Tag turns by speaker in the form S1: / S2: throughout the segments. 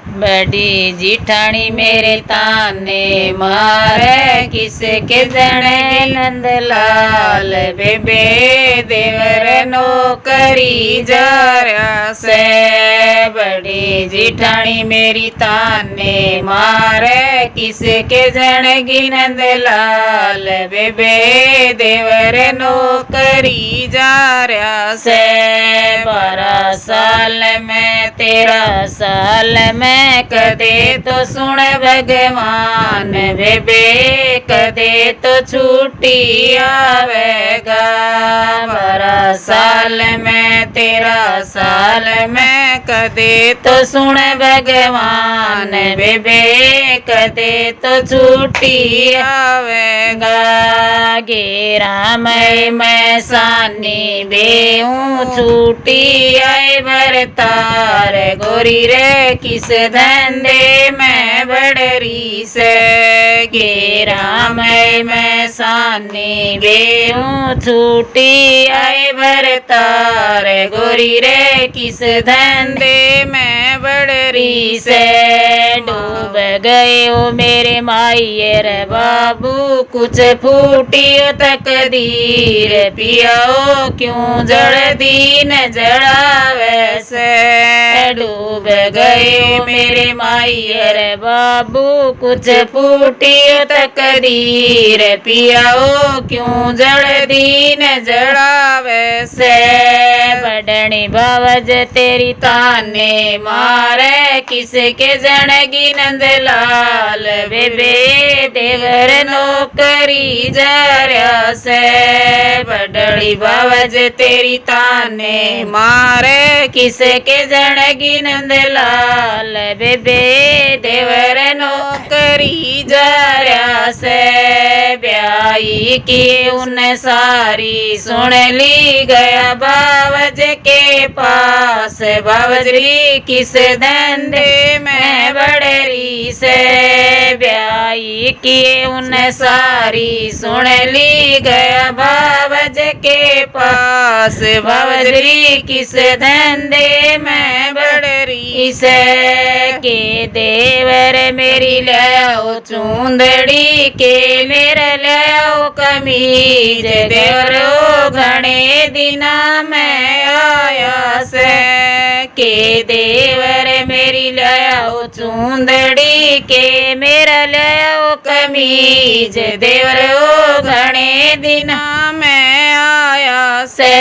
S1: बड़ी जिठानी मेरे ताने मारे किसके जने नंदलाल बेबे देवर नौकरी जा रहा से। बड़ी जिठानी मेरी ताने मारे किसके जने नंदलाल बेबे देवर नौकरी जा रहा से। 12 साल में 13 साल में कदे तो सुन भगवान बेबे कदे तो छुट्टी आवेगा। 12 साल में 13 साल में कदे तो सुन भगवान बेबे कदे तो छुट्टी आवेगा। गेरा मैं सानी बेहूँ छुट्टी आए भरतार गोरी रे किस धंधे में बड़री से। गेरा मैं सानी बेहूँ छुट्टी आए भरतार गोरी रे किस धंधे में बड़री से। डूब गए हो मेरे मायर बाबू कुछ फूटियो तकदीर पियाओ क्यों जड़ दीन जड़ावे से। डूब गए मेरे मायर बाबू कुछ फूटियो तकदीर पियाओ क्यों जड़ दीन जड़ावे से। बड़नी बावज तेरी ताने मारे किसके जनगी नंदलाल बेबे देवर नौकरी जा रहा से। बड़ड़ी बावज तेरी ताने मारे किसके जनगी नंदलाल बेबे देवर नौकरी जा रहा से। ब्याई की उन सारी सुन ली गया बावज के पास बावजरी किस धंधे में बड़री से। ब्याई किए उन सारी सुन ली गया बावज के पास बावजरी किस धंधे में बड़री से। के देवर मेरी लाओ चूंदड़ी के मेरे लाओ कमीज देवरो घने दिना में आया से। के देवर मेरी लाओ चूंदड़ी के मेरा लाओ कमीज देवरो घने दिना में आया से।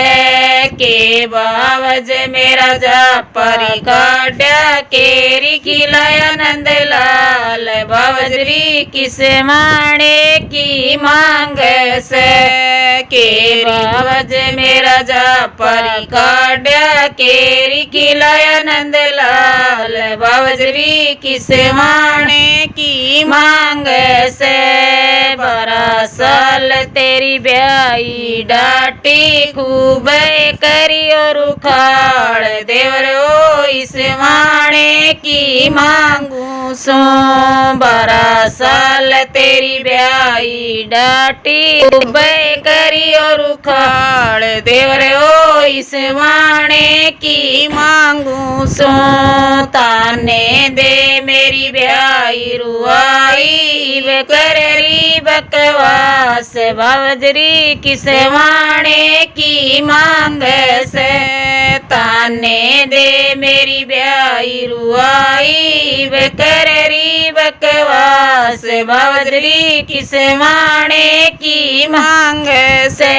S1: के बावज मेरा जा परी काट्या केरी खिलाया नंदलाल बावजरी किस माने की मांग से। के बावज मेरा जा परी काट्या केरी खिलाया नंदलाल बावजरी किस माने की मांग से। 12 साल तेरी ब्याई डाटी खूब करी और उखाड़ देवरो इस माने की मांगू सो। 12 साल तेरी ब्याई डाटी खूब करी और उखाड़ देवरो इस माने की मांगू सो। ताने दे मेरी ब्याई रुआई करी बकवास बावजरी किस माने की मांग से। ताने दे मेरी ब्याई रुआई करी बकवास बावजरी किस माने की मांग से।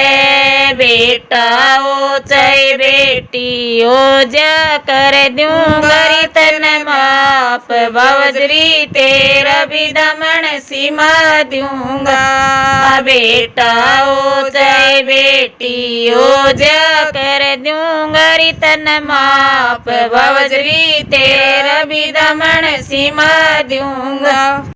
S1: बेटा ओ चाहे बेटी ओ जा कर दूं गरी तन माफ बावजरी तेरा भी दमन सीमा दूंगा। बेटा ओ चाहे बेटी ओ जा कर दूंगा तन माफ बावजरी तेरा भी दमन सीमा दूंगा।